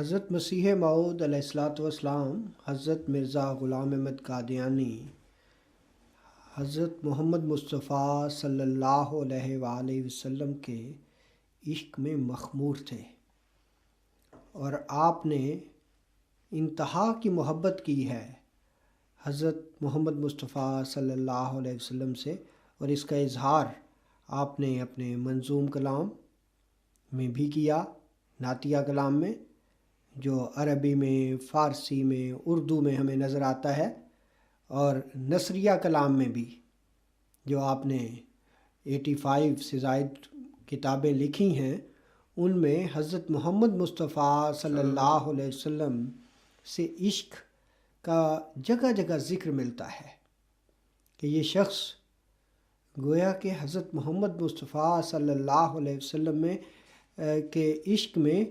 حضرت مسیح موعود علیہ الصلوۃ والسلام، حضرت مرزا غلام احمد قادیانی، حضرت محمد مصطفیٰ صلی اللہ علیہ وآلہ وسلم کے عشق میں مخمور تھے، اور آپ نے انتہا کی محبت کی ہے حضرت محمد مصطفیٰ صلی اللہ علیہ وسلم سے، اور اس کا اظہار آپ نے اپنے منظوم کلام میں بھی کیا، نعتیہ کلام میں، جو عربی میں، فارسی میں، اردو میں ہمیں نظر آتا ہے، اور نثریہ کلام میں بھی جو آپ نے 85 سے زائد کتابیں لکھی ہیں، ان میں حضرت محمد مصطفیٰ صلی اللہ علیہ وسلم سے عشق کا جگہ جگہ ذکر ملتا ہے کہ یہ شخص گویا کہ حضرت محمد مصطفیٰ صلی اللہ علیہ وسلم میں کے عشق میں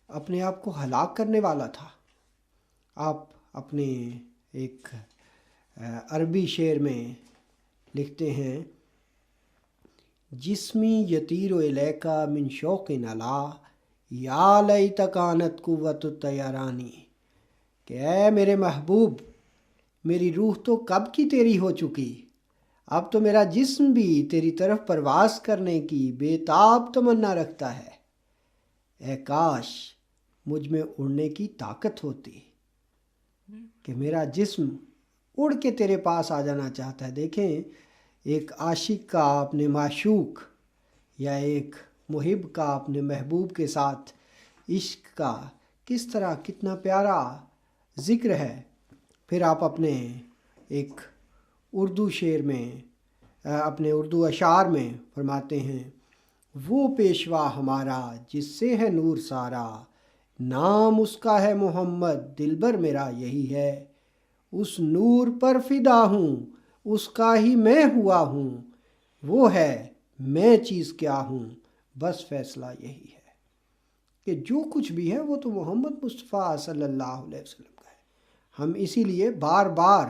اپنے آپ کو ہلاک کرنے والا تھا۔ آپ اپنے ایک عربی شعر میں لکھتے ہیں: جسمی یطیر الیکا من شوق علا یا لیت کانت قوت الطیرانی، کہ اے میرے محبوب، میری روح تو کب کی تیری ہو چکی، اب تو میرا جسم بھی تیری طرف پرواز کرنے کی بے تاب تمنا رکھتا ہے، اے کاش مجھ میں اڑنے کی طاقت ہوتی، کہ میرا جسم اڑ کے تیرے پاس آ جانا چاہتا ہے۔ دیکھیں، ایک عاشق کا اپنے معشوق یا ایک محب کا اپنے محبوب کے ساتھ عشق کا کس طرح کتنا پیارا ذکر ہے۔ پھر آپ اپنے ایک اردو شعر میں، اپنے اردو اشعار میں فرماتے ہیں: وہ پیشوا ہمارا جس سے ہے نور سارا، نام اس کا ہے محمد، دلبر میرا یہی ہے، اس نور پر فدا ہوں، اس کا ہی میں ہوا ہوں، وہ ہے میں چیز کیا ہوں، بس فیصلہ یہی ہے۔ کہ جو کچھ بھی ہے وہ تو محمد مصطفیٰ صلی اللہ علیہ وسلم کا ہے۔ ہم اسی لیے بار بار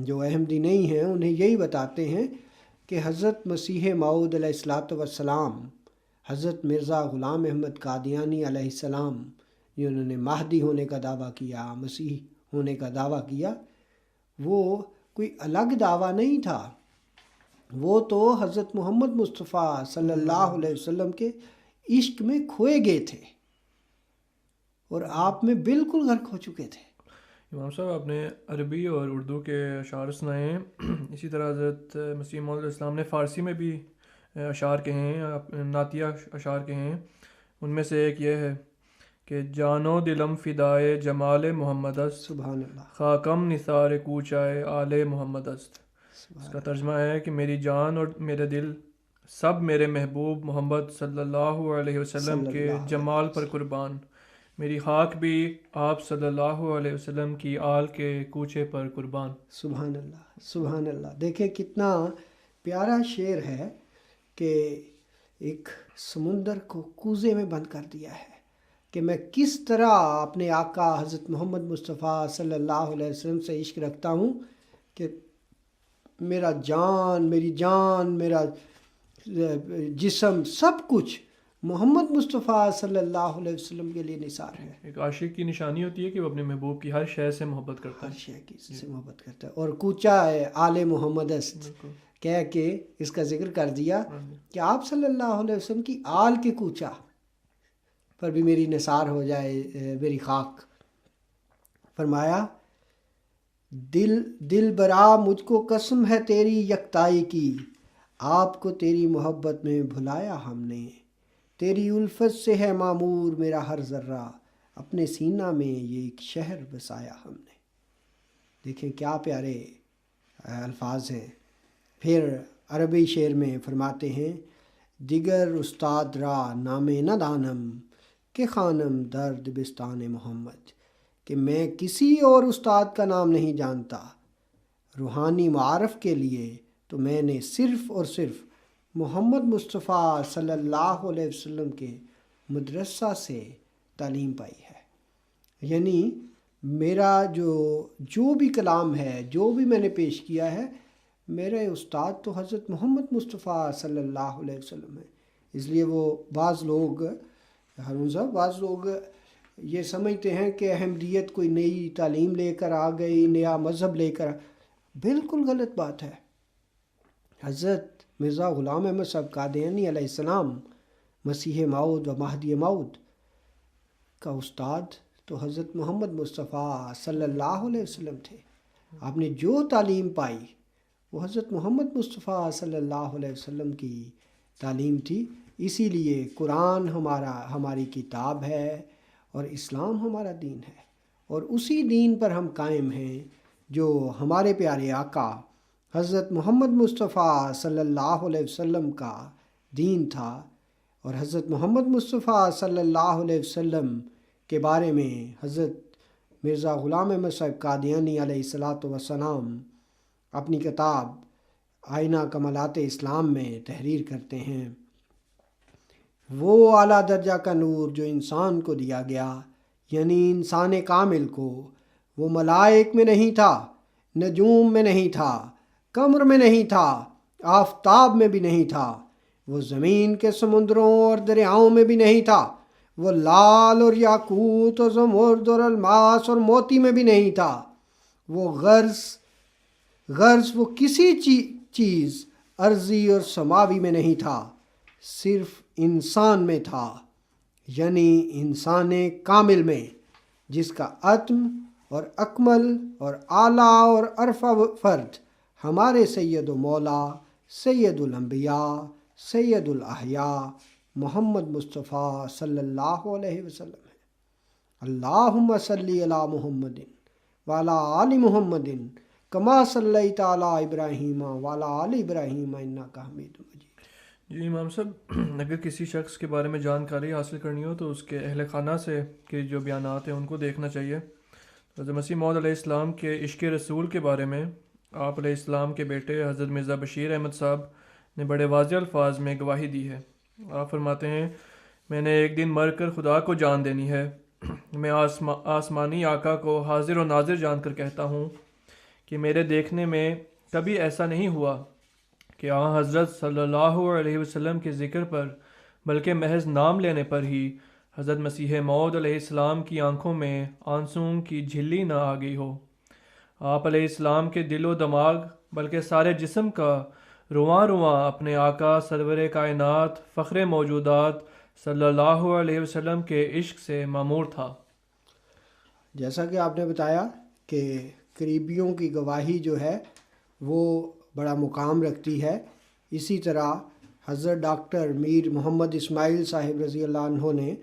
جو احمدی نہیں ہیں انہیں یہی بتاتے ہیں کہ حضرت مسیح موعود علیہ الصلوۃ والسلام، حضرت مرزا غلام احمد قادیانی علیہ السلام، جنہوں نے مہدی ہونے کا دعویٰ کیا، مسیح ہونے کا دعویٰ کیا، وہ کوئی الگ دعویٰ نہیں تھا، وہ تو حضرت محمد مصطفیٰ صلی اللہ علیہ وسلم کے عشق میں کھوئے گئے تھے، اور آپ میں بالکل غرق ہو چکے تھے۔ امام صاحب، آپ نے عربی اور اردو کے اشعار سنائے ہیں، اسی طرح حضرت مسیح موعود علیہ السلام نے فارسی میں بھی اشعار کہے ہیں، نعتیہ اشعار کہے ہیں۔ ان میں سے ایک یہ ہے کہ جان و دلم فدائے جمال محمد است، سبحان اللہ، خاکم نثار کوچائے آل محمد است۔ اس کا ترجمہ ہے کہ میری جان اور میرے دل سب میرے محبوب محمد صلی اللہ علیہ وسلم کے جمال پر قربان، میری خاک بھی آپ صلی اللہ علیہ وسلم کی آل کے کوچے پر قربان۔ سبحان اللہ، سبحان اللہ۔ دیکھیں کتنا پیارا شعر ہے کہ ایک سمندر کو کوزے میں بند کر دیا ہے کہ میں کس طرح اپنے آقا حضرت محمد مصطفیٰ صلی اللہ علیہ وسلم سے عشق رکھتا ہوں کہ میرا جان، میری جان، میرا جسم، سب کچھ محمد مصطفیٰ صلی اللہ علیہ وسلم کے لیے نثار ہے۔ ایک عاشق کی نشانی ہوتی ہے کہ وہ اپنے محبوب کی ہر شے سے محبت کرتا ہے، ہر شے کی سے محبت کرتا ہے، اور کوچا آل محمد است کہہ کے اس کا ذکر کر دیا کہ آپ صلی اللہ علیہ وسلم کی آل کے کوچا پر بھی میری نثار ہو جائے میری خاک۔ فرمایا: دل برا مجھ کو قسم ہے تیری یکتائی کی، آپ کو تیری محبت میں بھلایا ہم نے، تیری الفت سے ہے معمور میرا ہر ذرہ، اپنے سینہ میں یہ ایک شہر بسایا ہم نے۔ دیکھیں کیا پیارے الفاظ ہیں۔ پھر عربی شعر میں فرماتے ہیں: دیگر استاد را نام نہ دانم، کہ خانم درد بستان محمد، کہ میں کسی اور استاد کا نام نہیں جانتا، روحانی معارف کے لیے تو میں نے صرف اور صرف محمد مصطفیٰ صلی اللہ علیہ وسلم کے مدرسہ سے تعلیم پائی ہے۔ یعنی میرا جو بھی کلام ہے، جو بھی میں نے پیش کیا ہے، میرے استاد تو حضرت محمد مصطفیٰ صلی اللہ علیہ وسلم ہے۔ اس لیے وہ بعض لوگ ہارون صاحب، بعض لوگ یہ سمجھتے ہیں کہ احمدیت کوئی نئی تعلیم لے کر آ گئی، نیا مذہب لے کر بالکل غلط بات ہے۔ حضرت مرزا غلام احمد صاحب قادیانی علیہ السلام مسیح موعود و مہدی موعود کا استاد تو حضرت محمد مصطفیٰ صلی اللہ علیہ وسلم تھے۔ آپ نے جو تعلیم پائی وہ حضرت محمد مصطفیٰ صلی اللہ علیہ وسلم کی تعلیم تھی۔ اسی لیے قرآن ہماری کتاب ہے اور اسلام ہمارا دین ہے، اور اسی دین پر ہم قائم ہیں جو ہمارے پیارے آقا حضرت محمد مصطفیٰ صلی اللہ علیہ وسلم کا دین تھا۔ اور حضرت محمد مصطفیٰ صلی اللہ علیہ وسلم کے بارے میں حضرت مرزا غلام احمد صاحب قادیانی علیہ السلام اپنی کتاب آئینہ کمالات اسلام میں تحریر کرتے ہیں، وہ اعلیٰ درجہ کا نور جو انسان کو دیا گیا، یعنی انسان کامل کو، وہ ملائک میں نہیں تھا، نجوم میں نہیں تھا، قمر میں نہیں تھا، آفتاب میں بھی نہیں تھا، وہ زمین کے سمندروں اور دریاؤں میں بھی نہیں تھا، وہ لال اور یاقوت اور زمرد اور الماس اور موتی میں بھی نہیں تھا، وہ غرض وہ کسی چیز ارضی اور سماوی میں نہیں تھا، صرف انسان میں تھا، یعنی انسان کامل میں، جس کا اتم اور اکمل اور اعلیٰ اور ارفع فرد ہمارے سید و مولا سید الانبیاء سید الاحیاء محمد مصطفیٰ صلی اللہ علیہ وسلم ہے۔ اللہم صلی علی محمد وعلی آل محمد کما صلیت علی ابراہیم وعلی آل ابراہیم انک حمید مجید۔ جی امام صاحب، اگر کسی شخص کے بارے میں جانکاری حاصل کرنی ہو تو اس کے اہل خانہ سے کے جو بیانات ہیں ان کو دیکھنا چاہیے۔ حضرت مسیح موعود علیہ السلام کے عشق رسول کے بارے میں آپ علیہ السلام کے بیٹے حضرت مرزا بشیر احمد صاحب نے بڑے واضح الفاظ میں گواہی دی ہے۔ آپ فرماتے ہیں، میں نے ایک دن مر کر خدا کو جان دینی ہے، میں آسمانی آقا کو حاضر و ناظر جان کر کہتا ہوں کہ میرے دیکھنے میں کبھی ایسا نہیں ہوا کہ آن حضرت صلی اللہ علیہ وسلم کے ذکر پر بلکہ محض نام لینے پر ہی حضرت مسیح موعود علیہ السلام کی آنکھوں میں آنسوں کی جھلی نہ آ گئی ہو۔ آپ علیہ السلام کے دل و دماغ بلکہ سارے جسم کا رواں رواں اپنے آقا سرور کائنات فخر موجودات صلی اللہ علیہ وسلم کے عشق سے معمور تھا۔ جیسا کہ آپ نے بتایا کہ قریبیوں کی گواہی جو ہے وہ بڑا مقام رکھتی ہے، اسی طرح حضرت ڈاکٹر میر محمد اسماعیل صاحب رضی اللہ عنہ نے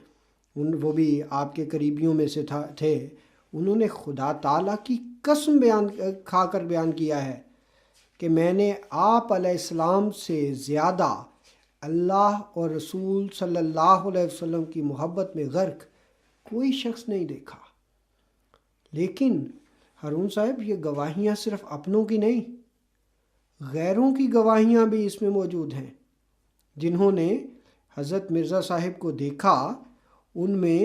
وہ بھی آپ کے قریبیوں میں سے تھے، انہوں نے خدا تعالیٰ کی قسم کھا کر بیان کیا ہے کہ میں نے آپ علیہ السلام سے زیادہ اللہ اور رسول صلی اللہ علیہ وسلم کی محبت میں غرق کوئی شخص نہیں دیکھا۔ لیکن ہارون صاحب، یہ گواہیاں صرف اپنوں کی نہیں، غیروں کی گواہیاں بھی اس میں موجود ہیں۔ جنہوں نے حضرت مرزا صاحب کو دیکھا ان میں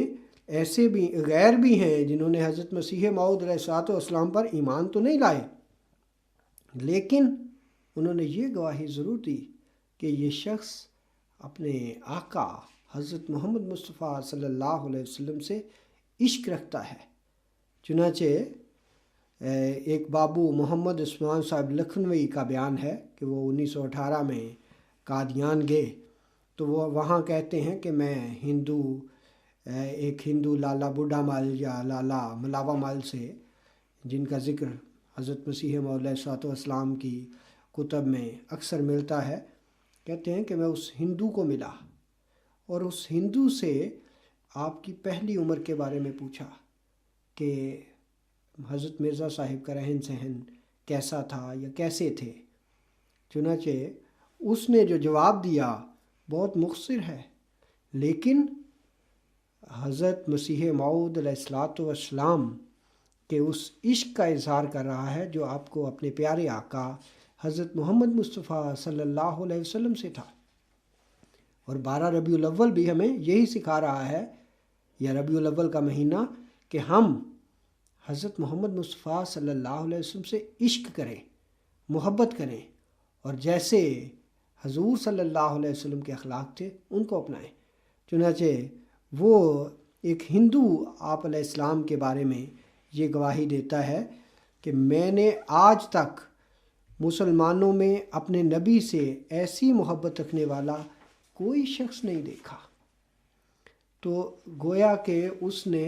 ایسے بھی غیر بھی ہیں جنہوں نے حضرت مسیح موعود علیہ السلام پر ایمان تو نہیں لائے، لیکن انہوں نے یہ گواہی ضرور دی کہ یہ شخص اپنے آقا حضرت محمد مصطفیٰ صلی اللہ علیہ وسلم سے عشق رکھتا ہے۔ چنانچہ ایک بابو محمد عثمان صاحب لکھنوی کا بیان ہے کہ وہ 1918 میں قادیان گئے تو وہ وہاں کہتے ہیں کہ میں ایک ہندو لالا بوڈھا مال یا لالا ملاوا مال سے، جن کا ذکر حضرت مسیح موعود علیہ السلام کی کتب میں اکثر ملتا ہے، کہتے ہیں کہ میں اس ہندو کو ملا اور اس ہندو سے آپ کی پہلی عمر کے بارے میں پوچھا کہ حضرت مرزا صاحب کا رہن سہن کیسا تھا یا کیسے تھے۔ چنانچہ اس نے جو جواب دیا بہت مختصر ہے، لیکن حضرت مسیح موعود علیہ السلام کے اس عشق کا اظہار کر رہا ہے جو آپ کو اپنے پیارے آقا حضرت محمد مصطفیٰ صلی اللہ علیہ وسلم سے تھا۔ اور 12 ربیع الاول بھی ہمیں یہی سکھا رہا ہے، یا ربیع الاول کا مہینہ، کہ ہم حضرت محمد مصطفیٰ صلی اللہ علیہ وسلم سے عشق کریں، محبت کریں، اور جیسے حضور صلی اللہ علیہ وسلم کے اخلاق تھے ان کو اپنائیں۔ چنانچہ وہ ایک ہندو آپ علیہ السلام کے بارے میں یہ گواہی دیتا ہے کہ میں نے آج تک مسلمانوں میں اپنے نبی سے ایسی محبت رکھنے والا کوئی شخص نہیں دیکھا۔ تو گویا کہ اس نے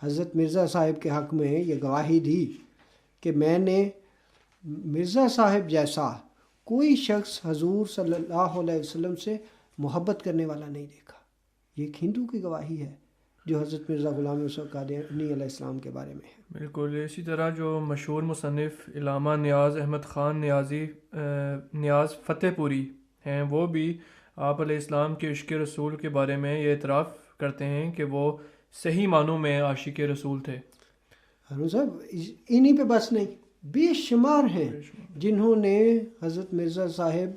حضرت مرزا صاحب کے حق میں یہ گواہی دی کہ میں نے مرزا صاحب جیسا کوئی شخص حضور صلی اللہ علیہ وسلم سے محبت کرنے والا نہیں دیکھا۔ یہ ایک ہندو کی گواہی ہے جو حضرت مرزا غلام یوسف قادیانی علیہ السلام کے بارے میں ہے۔ بالکل اسی طرح جو مشہور مصنف علامہ نیاز احمد خان نیاز فتح پوری ہیں، وہ بھی آپ علیہ السلام کے عشق رسول کے بارے میں یہ اعتراف کرتے ہیں کہ وہ صحیح معنوں میں عاشق رسول تھے۔ ہارون صاحب انہی پہ بس نہیں، بے شمار ہیں جنہوں نے حضرت مرزا صاحب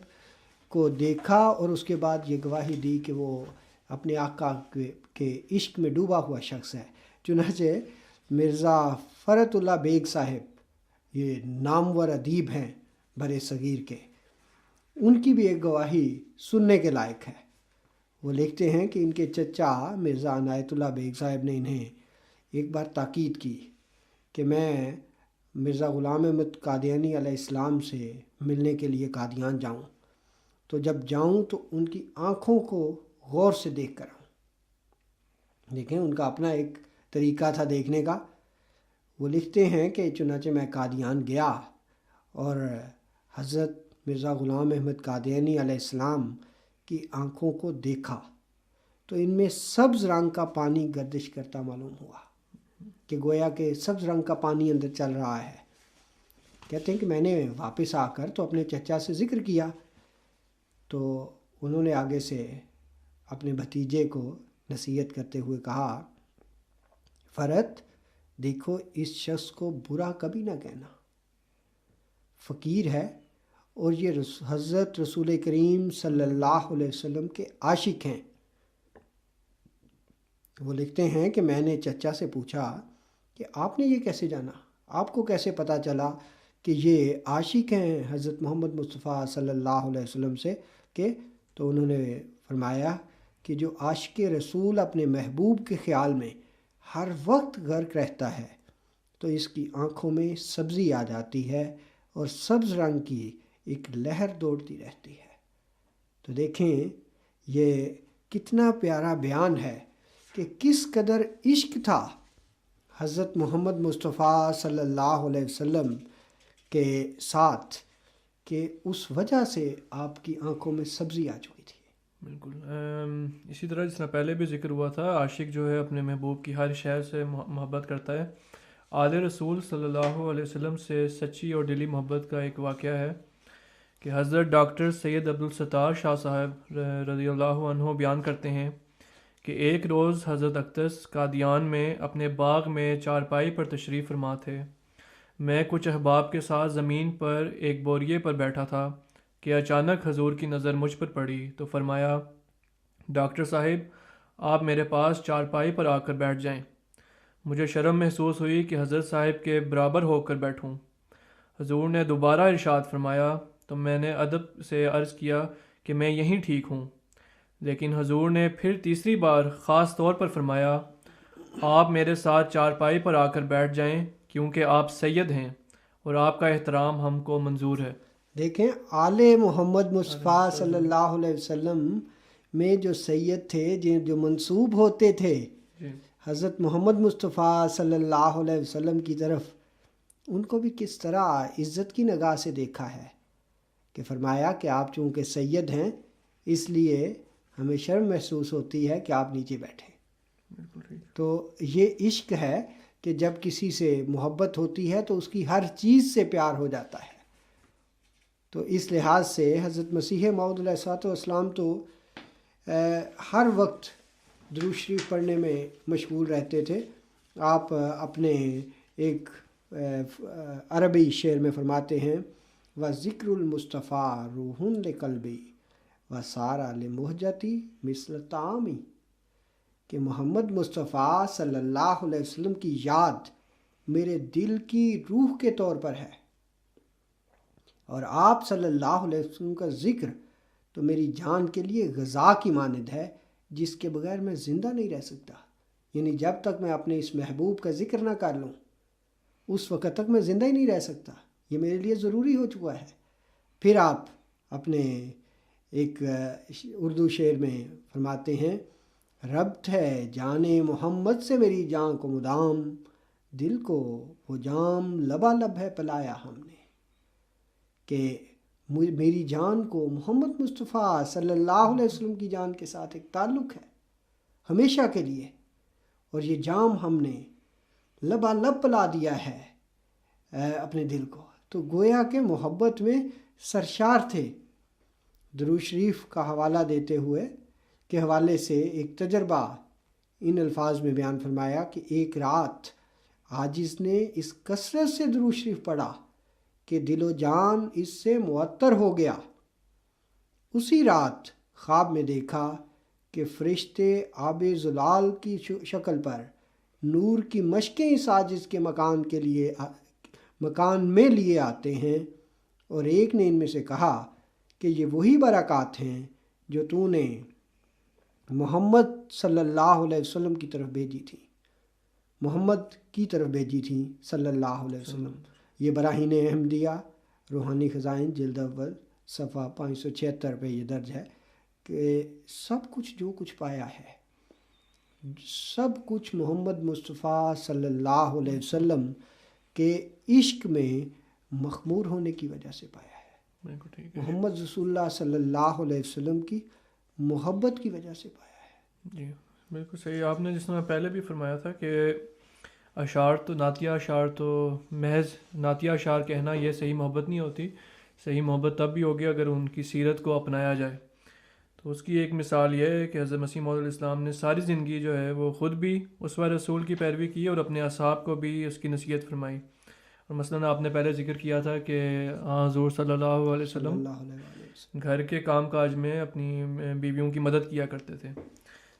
کو دیکھا اور اس کے بعد یہ گواہی دی کہ وہ اپنے آقا کے عشق میں ڈوبا ہوا شخص ہے۔ چنانچہ مرزا فرت اللہ بیگ صاحب یہ نامور ادیب ہیں بر صغیر کے، ان کی بھی ایک گواہی سننے کے لائق ہے۔ وہ لکھتے ہیں کہ ان کے چچا مرزا عنایت اللہ بیگ صاحب نے انہیں ایک بار تاکید کی کہ میں مرزا غلام احمد قادیانی علیہ السلام سے ملنے کے لیے قادیان جاؤں، تو جب جاؤں تو ان کی آنکھوں کو غور سے دیکھ کر آؤں۔ دیکھیں ان کا اپنا ایک طریقہ تھا دیکھنے کا۔ وہ لکھتے ہیں کہ چنانچہ میں قادیان گیا اور حضرت مرزا غلام احمد قادیانی علیہ السلام کی آنکھوں کو دیکھا تو ان میں سبز رنگ کا پانی گردش کرتا معلوم ہوا، کہ گویا کہ سبز رنگ کا پانی اندر چل رہا ہے۔ کہتے ہیں کہ میں نے واپس آ کر تو اپنے چچا سے ذکر کیا، تو انہوں نے آگے سے اپنے بھتیجے کو نصیحت کرتے ہوئے کہا، فرت دیکھو اس شخص کو برا کبھی نہ کہنا، فقیر ہے اور یہ حضرت رسول کریم صلی اللہ علیہ وسلم کے عاشق ہیں۔ وہ لکھتے ہیں کہ میں نے چچا سے پوچھا کہ آپ نے یہ کیسے جانا، آپ کو کیسے پتہ چلا کہ یہ عاشق ہیں حضرت محمد مصطفیٰ صلی اللہ علیہ وسلم سے کہ؟ تو انہوں نے فرمایا کہ جو عاشق رسول اپنے محبوب کے خیال میں ہر وقت غرق رہتا ہے تو اس کی آنکھوں میں سبزی آ جاتی ہے اور سبز رنگ کی ایک لہر دوڑتی رہتی ہے۔ تو دیکھیں یہ کتنا پیارا بیان ہے کہ کس قدر عشق تھا حضرت محمد مصطفیٰ صلی اللہ علیہ وسلم کے ساتھ کہ اس وجہ سے آپ کی آنکھوں میں سبزی آ چکی تھی۔ بالکل اسی طرح جس طرح پہلے بھی ذکر ہوا تھا، عاشق جو ہے اپنے محبوب کی ہر شے سے محبت کرتا ہے۔ آل رسول صلی اللہ علیہ وسلم سے سچی اور دلی محبت کا ایک واقعہ ہے کہ حضرت ڈاکٹر سید عبدالستار شاہ صاحب رضی اللہ عنہ بیان کرتے ہیں کہ ایک روز حضرت اقدس قادیان میں اپنے باغ میں چارپائی پر تشریف فرما تھے۔ میں کچھ احباب کے ساتھ زمین پر ایک بوریے پر بیٹھا تھا کہ اچانک حضور کی نظر مجھ پر پڑی تو فرمایا، ڈاکٹر صاحب آپ میرے پاس چارپائی پر آ کر بیٹھ جائیں۔ مجھے شرم محسوس ہوئی کہ حضرت صاحب کے برابر ہو کر بیٹھوں۔ حضور نے دوبارہ ارشاد فرمایا تو میں نے ادب سے عرض کیا کہ میں یہیں ٹھیک ہوں، لیکن حضور نے پھر تیسری بار خاص طور پر فرمایا، آپ میرے ساتھ چارپائی پر آ کر بیٹھ جائیں کیونکہ آپ سید ہیں اور آپ کا احترام ہم کو منظور ہے۔ دیکھیں آل محمد مصطفیٰ صلی اللہ علیہ وسلم میں جو سید تھے جو منسوب ہوتے تھے حضرت محمد مصطفیٰ صلی اللہ علیہ وسلم کی طرف، ان کو بھی کس طرح عزت کی نگاہ سے دیکھا ہے کہ فرمایا کہ آپ چونکہ سید ہیں اس لیے ہمیں شرم محسوس ہوتی ہے کہ آپ نیچے بیٹھیں۔ تو یہ عشق ہے کہ جب کسی سے محبت ہوتی ہے تو اس کی ہر چیز سے پیار ہو جاتا ہے۔ تو اس لحاظ سے حضرت مسیح موعود علیہ الصلوۃ والسلام تو ہر وقت درود شریف پڑھنے میں مشغول رہتے تھے۔ آپ اپنے ایک عربی شعر میں فرماتے ہیں، وَذِكْرُ الْمُصْطَفَىٰ رُوحٌ لِقَلْبِي وَسَارَ لِمُحْجَتِي مِثْلَ طَعَامِي، کہ محمد مصطفیٰ صلی اللہ علیہ وسلم کی یاد میرے دل کی روح کے طور پر ہے، اور آپ صلی اللہ علیہ وسلم کا ذکر تو میری جان کے لیے غذا کی مانند ہے جس کے بغیر میں زندہ نہیں رہ سکتا، یعنی جب تک میں اپنے اس محبوب کا ذکر نہ کر لوں اس وقت تک میں زندہ ہی نہیں رہ سکتا، یہ میرے لیے ضروری ہو چکا ہے۔ پھر آپ اپنے ایک اردو شعر میں فرماتے ہیں، ربط ہے جان محمد سے میری جان کو مدام، دل کو وہ جام لبالب ہے پلایا ہم نے، کہ میری جان کو محمد مصطفیٰ صلی اللہ علیہ وسلم کی جان کے ساتھ ایک تعلق ہے ہمیشہ کے لیے، اور یہ جام ہم نے لبالب پلا دیا ہے اپنے دل کو۔ تو گویا کہ محبت میں سرشار تھے۔ درود شریف کا حوالہ دیتے ہوئے کے حوالے سے ایک تجربہ ان الفاظ میں بیان فرمایا کہ ایک رات عاجز نے اس کثرت سے درود شریف پڑھا کہ دل و جان اس سے معطر ہو گیا۔ اسی رات خواب میں دیکھا کہ فرشتے آب زلال کی شکل پر نور کی مشقیں اس عاجز کے مکان میں لیے آتے ہیں، اور ایک نے ان میں سے کہا کہ یہ وہی برکات ہیں جو تو نے محمد صلی اللہ علیہ وسلم کی طرف بھیجی تھی، محمد کی طرف بھیجی تھی صلی اللہ علیہ وسلم۔ یہ براہین احمدیہ روحانی خزائن جلد اول صفحہ 576 پہ یہ درج ہے کہ سب کچھ جو کچھ پایا ہے سب کچھ محمد مصطفیٰ صلی اللہ علیہ وسلم کے عشق میں مخمور ہونے کی وجہ سے پایا ہے، محمد رسول اللہ صلی اللہ علیہ وسلم کی محبت کی وجہ سے پایا ہے۔ جی بالکل صحیح۔ آپ نے جس طرح پہلے بھی فرمایا تھا کہ اشعار تو نعتیہ اشعار تو محض نعتیہ اشعار کہنا یہ صحیح محبت نہیں ہوتی، صحیح محبت تب بھی ہوگی اگر ان کی سیرت کو اپنایا جائے۔ تو اس کی ایک مثال یہ ہے کہ حضرت مسیح موعود علیہ السلام نے ساری زندگی جو ہے وہ خود بھی اسوہ رسول کی پیروی کی اور اپنے اصحاب کو بھی اس کی نصیحت فرمائی۔ اور مثلاً آپ نے پہلے ذکر کیا تھا کہ حضور صلی اللہ علیہ وسلم گھر کے کام کاج میں اپنی بیویوں کی مدد کیا کرتے تھے۔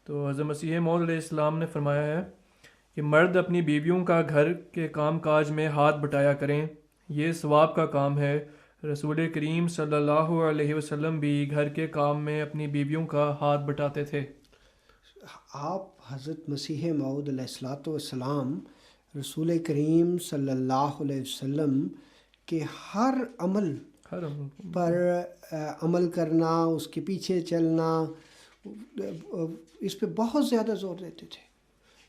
تو حضرت مسیح موعود علیہ السلام نے فرمایا ہے کہ مرد اپنی بیویوں کا گھر کے کام کاج میں ہاتھ بٹایا کریں، یہ ثواب کا کام ہے۔ رسول کریم صلی اللہ علیہ وسلم بھی گھر کے کام میں اپنی بیویوں کا ہاتھ بٹاتے تھے۔ آپ حضرت مسیح موعود علیہ السلام رسول کریم صلی اللہ علیہ وسلم کے ہر عمل پر عمل کرنا، اس کے پیچھے چلنا، اس پہ بہت زیادہ زور دیتے تھے۔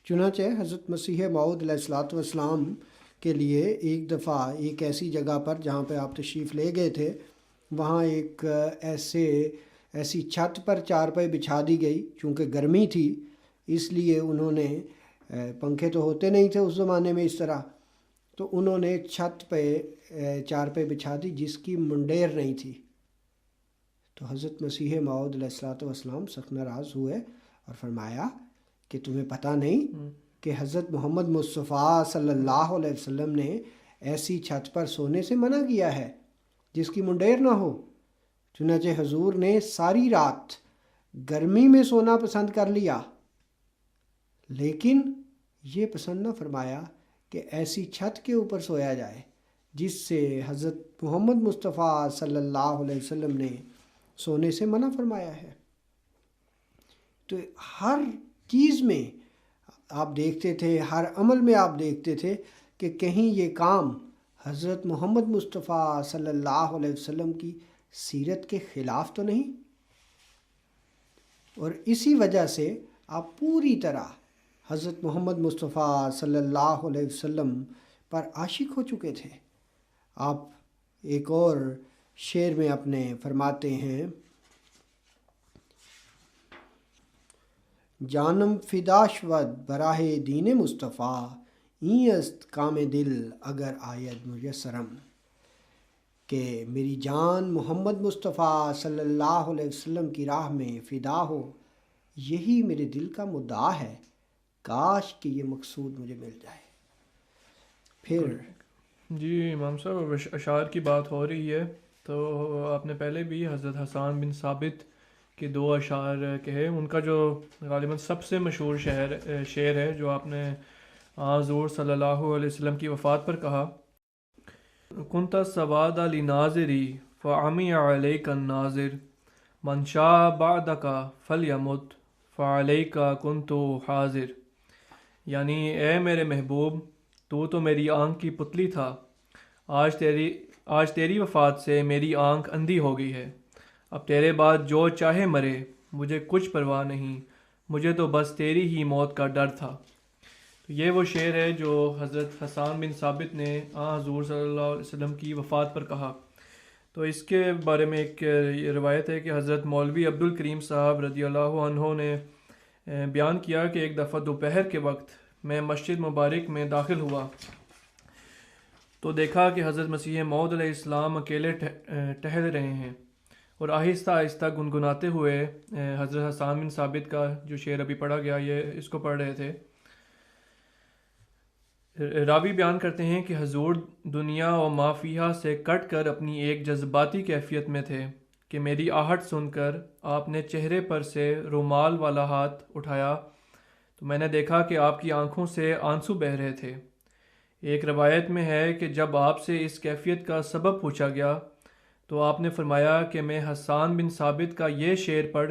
چنانچہ حضرت مسیح موعود علیہ السلام کے لیے ایک دفعہ ایک ایسی جگہ پر جہاں پہ آپ تشریف لے گئے تھے، وہاں ایک ایسی چھت پر چارپائی بچھا دی گئی، چونکہ گرمی تھی اس لیے انہوں نے، پنکھے تو ہوتے نہیں تھے اس زمانے میں اس طرح، تو انہوں نے چھت پہ چارپائی بچھا دی جس کی منڈیر نہیں تھی۔ تو حضرت مسیح موعود علیہ السلام سخت ناراض ہوئے اور فرمایا کہ تمہیں پتہ نہیں کہ حضرت محمد مصطفیٰ صلی اللہ علیہ وسلم نے ایسی چھت پر سونے سے منع کیا ہے جس کی منڈیر نہ ہو۔ چنانچہ حضور نے ساری رات گرمی میں سونا پسند کر لیا، لیکن یہ پسند نہ فرمایا کہ ایسی چھت کے اوپر سویا جائے جس سے حضرت محمد مصطفیٰ صلی اللہ علیہ وسلم نے سونے سے منع فرمایا ہے۔ تو ہر چیز میں آپ دیکھتے تھے، ہر عمل میں آپ دیکھتے تھے کہ کہیں یہ کام حضرت محمد مصطفیٰ صلی اللہ علیہ وسلم کی سیرت کے خلاف تو نہیں، اور اسی وجہ سے آپ پوری طرح حضرت محمد مصطفیٰ صلی اللہ علیہ وسلم پر عاشق ہو چکے تھے۔ آپ ایک اور شعر میں اپنے فرماتے ہیں، جانم فدا شود براہ دین مصطفیٰ، این است کام دل اگر آید میسرم، کہ میری جان محمد مصطفیٰ صلی اللہ علیہ وسلم کی راہ میں فدا ہو، یہی میرے دل کا مدعا ہے، کاش کہ یہ مقصود مجھے مل جائے۔ پھر جی امام صاحب اشعار کی بات ہو رہی ہے تو آپ نے پہلے بھی حضرت حسان بن ثابت کے 2 اشعار کہے، ان کا جو غالباً سب سے مشہور شعر ہے جو آپ نے حضور صلی اللہ علیہ وسلم کی وفات پر کہا، کنت سواد لناظری فعمی علیک الناظر من شاء بعدک فلیمت فعلیک کنت حاضر، یعنی اے میرے محبوب تو میری آنکھ کی پتلی تھا، آج تیری وفات سے میری آنکھ اندھی ہو گئی ہے، اب تیرے بعد جو چاہے مرے، مجھے کچھ پرواہ نہیں، مجھے تو بس تیری ہی موت کا ڈر تھا۔ تو یہ وہ شعر ہے جو حضرت حسان بن ثابت نے حضور صلی اللہ علیہ وسلم کی وفات پر کہا۔ تو اس کے بارے میں ایک یہ روایت ہے کہ حضرت مولوی عبد الکریم صاحب رضی اللہ عنہ نے بیان کیا کہ ایک دفعہ دوپہر کے وقت میں مسجد مبارک میں داخل ہوا تو دیکھا کہ حضرت مسیح موعود علیہ السلام اکیلے ٹہل رہے ہیں، اور آہستہ آہستہ گنگناتے ہوئے حضرت حسان بن ثابت کا جو شعر ابھی پڑھا گیا یہ اس کو پڑھ رہے تھے۔ راوی بیان کرتے ہیں کہ حضور دنیا و ما فیہا سے کٹ کر اپنی ایک جذباتی کیفیت میں تھے کہ میری آہٹ سن کر آپ نے چہرے پر سے رومال والا ہاتھ اٹھایا تو میں نے دیکھا کہ آپ کی آنکھوں سے آنسو بہہ رہے تھے۔ ایک روایت میں ہے کہ جب آپ سے اس کیفیت کا سبب پوچھا گیا تو آپ نے فرمایا کہ میں حسان بن ثابت کا یہ شعر پڑھ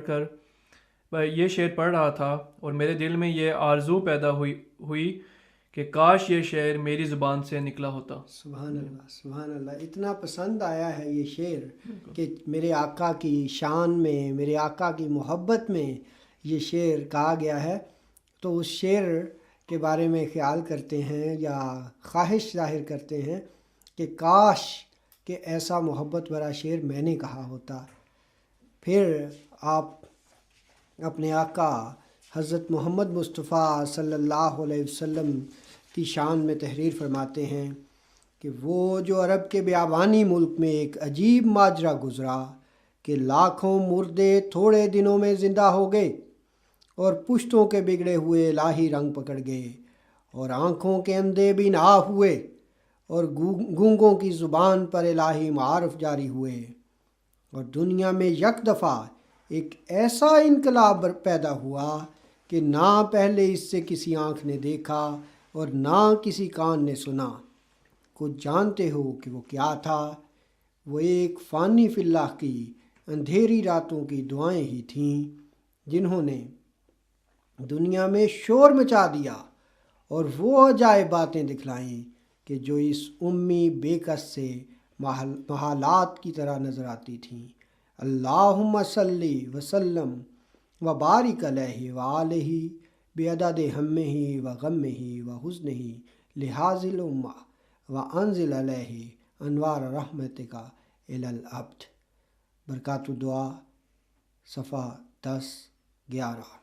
رہا تھا اور میرے دل میں یہ آرزو پیدا ہوئی کہ کاش یہ شعر میری زبان سے نکلا ہوتا۔ سبحان اللہ، سبحان اللہ۔ اتنا پسند آیا ہے یہ شعر کہ میرے آقا کی شان میں، میرے آقا کی محبت میں یہ شعر کہا گیا ہے، تو اس شعر کے بارے میں خیال کرتے ہیں یا خواہش ظاہر کرتے ہیں کہ کاش کہ ایسا محبت بھرا شعر میں نے کہا ہوتا۔ پھر آپ اپنے آقا حضرت محمد مصطفیٰ صلی اللہ علیہ وسلم کی شان میں تحریر فرماتے ہیں کہ وہ جو عرب کے بیابانی ملک میں ایک عجیب ماجرا گزرا کہ لاکھوں مردے تھوڑے دنوں میں زندہ ہو گئے، اور پشتوں کے بگڑے ہوئے الہی رنگ پکڑ گئے، اور آنکھوں کے اندھے بھی نہ ہوئے، اور گونگوں کی زبان پر الہی معارف جاری ہوئے، اور دنیا میں یک دفعہ ایک ایسا انقلاب پیدا ہوا کہ نہ پہلے اس سے کسی آنکھ نے دیکھا اور نہ کسی کان نے سنا۔ کچھ جانتے ہو کہ وہ کیا تھا؟ وہ ایک فانی فی اللہ کی اندھیری راتوں کی دعائیں ہی تھیں جنہوں نے دنیا میں شور مچا دیا اور وہ عجائب باتیں دکھلائیں کہ جو اس امی بے کس سے محالات کی طرح نظر آتی تھیں۔ اللہم صلی وسلم و بارک علیہ وآلہ بعدد ہمہ و غمہ و حزنہ لہذہ الامہ و انزل علیہ انوار رحمتک الی الابد۔ برکات دعا صفحہ 10-11۔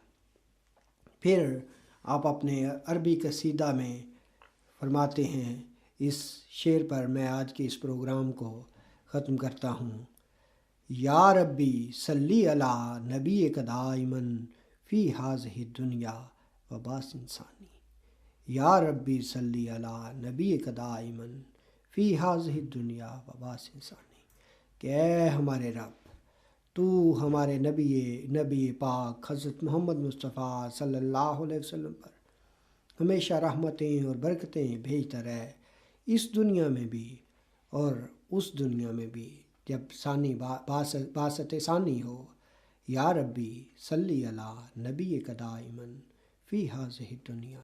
پھر آپ اپنے عربی قصیدہ میں فرماتے ہیں، اس شعر پر میں آج کے اس پروگرام کو ختم کرتا ہوں۔ یا ربی صلی علی نبیک دائما فی ہذہ الدنیا و باس انسانی۔ یا ربی صلی علی نبیک دائما فی ہذہ الدنیا و باس انسانی، کہ اے ہمارے رب تو ہمارے نبی پاک حضرت محمد مصطفیٰ صلی اللہ علیہ وسلم پر ہمیشہ رحمتیں اور برکتیں بھیجتا رہے، اس دنیا میں بھی اور اس دنیا میں بھی جب ثانی باسط ثانی ہو۔ یا ربی صلی علی نبیک دائما فی ہذہ الدنیا